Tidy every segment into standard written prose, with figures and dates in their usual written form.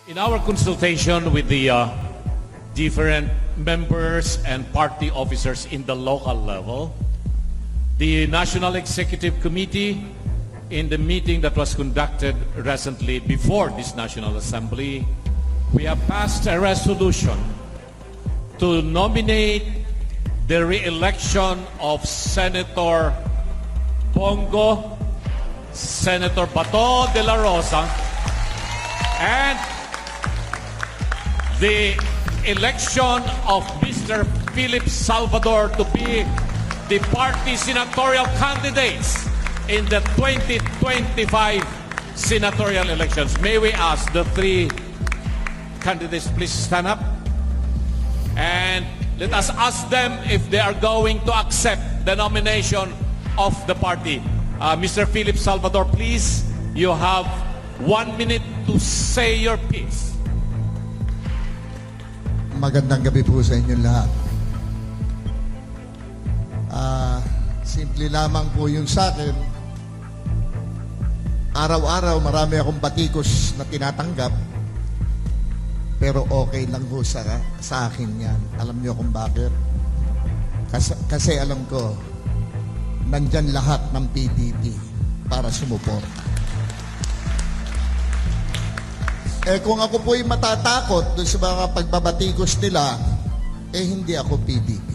In our consultation with the different members and party officers in the local level, the National Executive Committee, in the meeting that was conducted recently before this National Assembly, we have passed a resolution to nominate the re-election of Senator Bongo, Senator Bato de la Rosa, and the election of Mr. Philip Salvador to be the party senatorial candidates in the 2025 senatorial elections. May we ask the three candidates please stand up? And let us ask them if they are going to accept the nomination of the party. Mr. Philip Salvador, please, you have 1 minute to say your piece. Magandang gabi po sa inyong lahat. Simple lamang po yung sa akin. Araw-araw marami akong batikos na tinatanggap. Pero okay lang po sa akin yan. Alam niyo kung bakit? Kasi alam ko, nandyan lahat ng PDP para sumuporta. Kung ako po'y matatakot doon sa mga pagbabatikos nila, hindi ako PDP.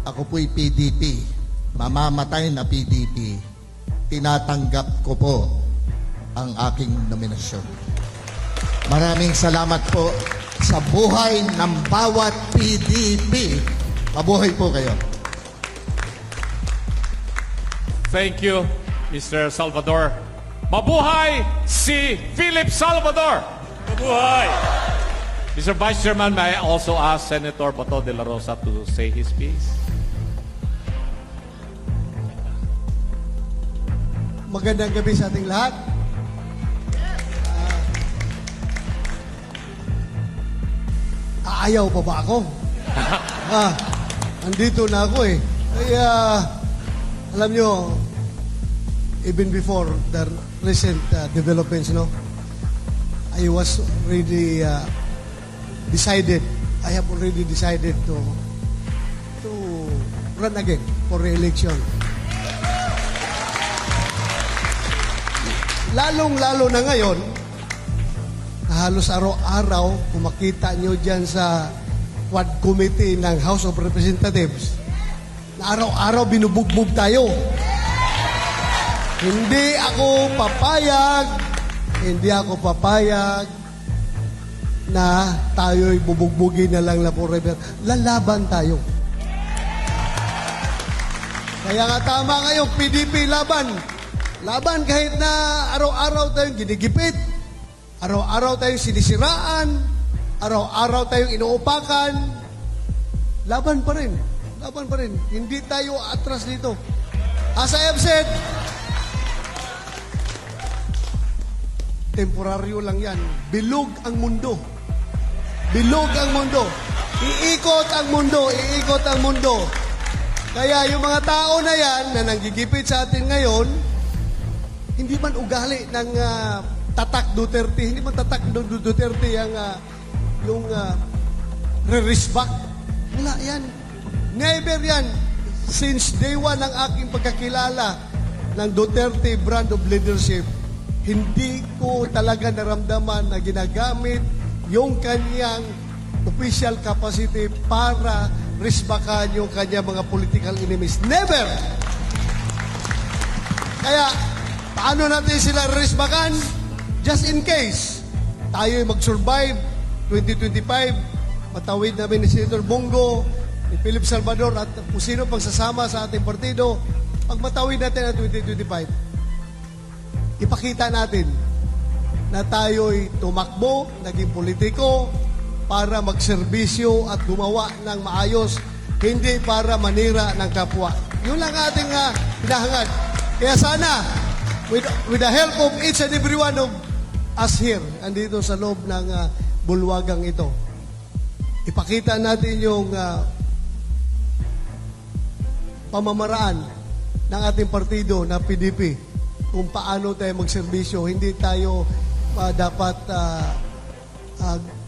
Ako po'y PDP. Mamamatay na PDP. Tinatanggap ko po ang aking nominasyon. Maraming salamat po sa buhay ng bawat PDP. Mabuhay po kayo. Thank you, Mr. Salvador. Mabuhay si Philip Salvador! Mabuhay! Mr. Vice Chairman, may I also ask Senator Bato de la Rosa to say his piece? Magandang gabi sa ating lahat. Aayaw pa ba ako? Andito na ako eh. Alam nyo, even before the recent developments, no, I was already decided. I have already decided to run again for re-election. Lalong-lalo na ngayon, halos araw-araw, kung makita nyo dyan sa Quad Committee ng House of Representatives, na araw-araw binubugbog tayo. Hindi ako papayag na tayo'y bubugbugin na lang na forever. Lalaban tayo. Kaya nga tama kayo, PDP, laban. Laban kahit na araw-araw tayong ginigipit, araw-araw tayong sinisiraan, araw-araw tayong inuupakan. Laban pa rin. Laban pa rin. Hindi tayo atras dito. As I have said, temporaryo lang yan. Bilog ang mundo. Bilog ang mundo. Iikot ang mundo. Iikot ang mundo. Kaya yung mga tao na yan na nanggigipit sa atin ngayon, hindi man ugali ng tatak Duterte. Hindi man tatak Duterte yung re-respect. Wala yan. Never yan. Since day one ng aking pagkakilala ng Duterte brand of leadership, hindi ko talaga naramdaman na ginagamit yung kanyang official capacity para risbakan yung kanyang mga political enemies. Never! Kaya, paano natin sila risbakan? Just in case, tayo'y mag-survive 2025, matawid namin ni Senator Bongo, ni Philip Salvador, at kung sino pang sasama sa ating partido, pag matawid natin ang 2025, ipakita natin na tayo'y tumakbo, naging politiko, para magserbisyo at gumawa ng maayos, hindi para manira ng kapwa. Yun lang ating hinahangad. Kaya sana, with the help of each and every one of us here, andito sa loob ng bulwagang ito, ipakita natin yung pamamaraan ng ating partido na PDP, kung paano tayo magserbisyo. Hindi tayo dapat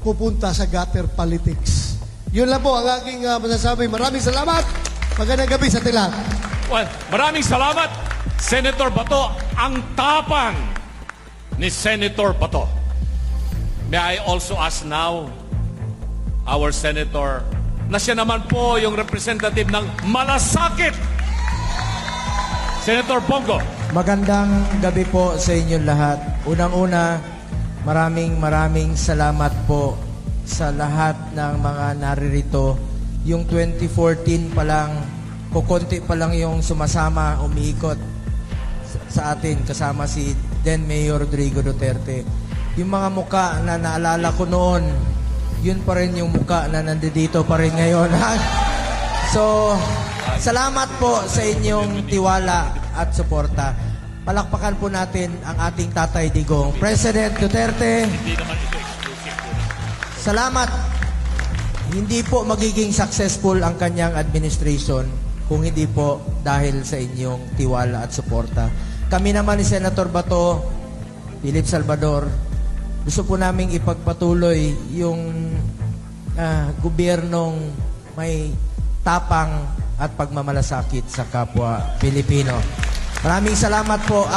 pupunta sa gutter politics. Yun lang po ang aking masasabi. Maraming salamat. Magandang gabi sa tilang. Well, maraming salamat, Senator Bato. Ang tapang ni Senator Bato. May I also ask now, our Senator, na siya naman po yung representative ng Malasakit, Senator Bongo. Magandang gabi po sa inyong lahat. Unang-una, maraming salamat po sa lahat ng mga naririto. Yung 2014 pa lang, kukunti pa lang yung sumasama, umiikot sa atin, kasama si then Mayor Rodrigo Duterte. Yung mga muka na naalala ko noon, yun pa rin yung muka na nandito pa rin ngayon. So, salamat po sa inyong tiwala at suporta. Palakpakan po natin ang ating Tatay Digong. President Duterte, Hindi naman ito exclusive po. salamat. Hindi po magiging successful ang kanyang administration kung hindi po dahil sa inyong tiwala at suporta. Kami naman ni Senator Bato, Philip Salvador, gusto po naming ipagpatuloy yung gobyernong may tapang at pagmamalasakit sa kapwa Pilipino. Maraming salamat po.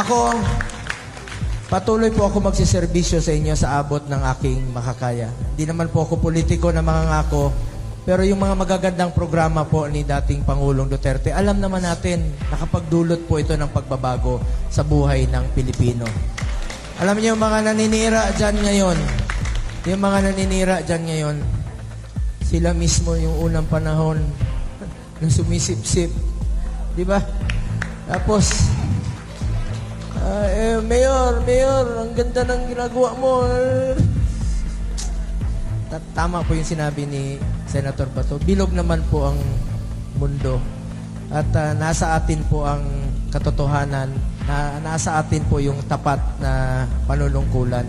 Patuloy po ako magsiservisyo sa inyo sa abot ng aking makakaya. Hindi naman po ako politiko na mangangako, pero yung mga magagandang programa po ni dating Pangulong Duterte, alam naman natin, nakapagdulot po ito ng pagbabago sa buhay ng Pilipino. Alam niyo yung mga naninira dyan ngayon, sila mismo yung unang panahon na sumisip-sip. Di ba? Tapos, Mayor, ang ganda ng ginagawa mo. Tama po yung sinabi ni Senator Bato. Bilog naman po ang mundo. At nasa atin po ang katotohanan. Nasa atin po yung tapat na panunungkulan.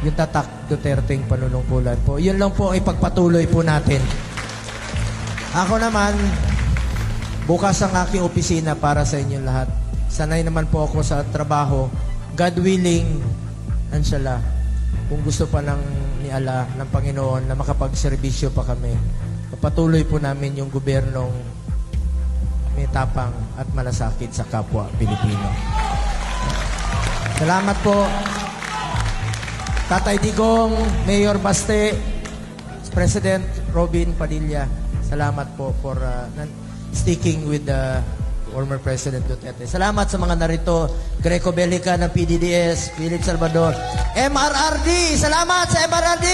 Yung tatak Duterteng panunungkulan po. Yun lang po ang ipagpatuloy po natin. Ako naman, bukas ang aking opisina para sa inyong lahat. Sanay naman po ako sa trabaho. God willing, inshallah, kung gusto pa ni Allah, ng Panginoon, na makapagserbisyo pa kami, patuloy po namin yung gobyernong may tapang at malasakit sa kapwa Pilipino. Salamat po. Tatay Digong, Mayor Baste, President Robin Padilla, salamat po for sticking with the former President Duterte. Salamat sa mga narito. Greco Belica ng PDDS, Philip Salvador. MRRD! Salamat sa MRRD!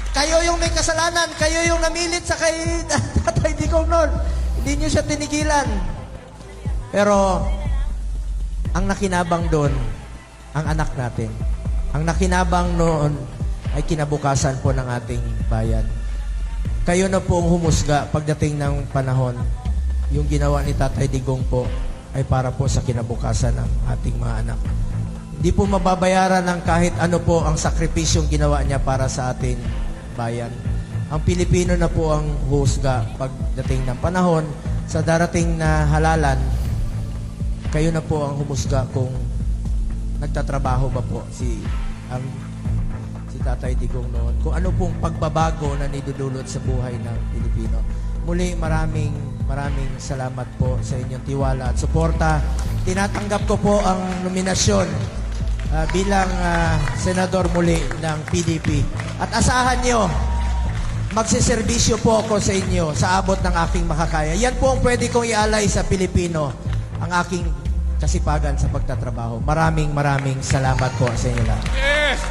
Kayo yung may kasalanan. Kayo yung namilit sa kay Tatay Digong noon. Hindi nyo siya tinigilan. Pero, ang nakinabang doon, ang anak natin. Ang nakinabang noon ay kinabukasan po ng ating bayan. Kayo na po ang humusga pagdating ng panahon. Yung ginawa ni Tatay Digong po ay para po sa kinabukasan ng ating mga anak. Hindi po mababayaran ng kahit ano po ang sakripisyong ginawa niya para sa ating bayan. Ang Pilipino na po ang husga pagdating ng panahon. Sa darating na halalan, kayo na po ang humusga kung nagtatrabaho ba po si Tatay Digong noon. Kung ano pong pagbabago na nidudulot sa buhay ng Pilipino. Muli, maraming salamat po sa inyong tiwala at suporta. Tinatanggap ko po ang nominasyon bilang senador muli ng PDP. At asahan nyo, magsiservisyo po ako sa inyo sa abot ng aking makakaya. Yan po ang pwede kong ialay sa Pilipino, ang aking kasipagan sa pagtatrabaho. Maraming salamat po sa inyo lahat. Yes!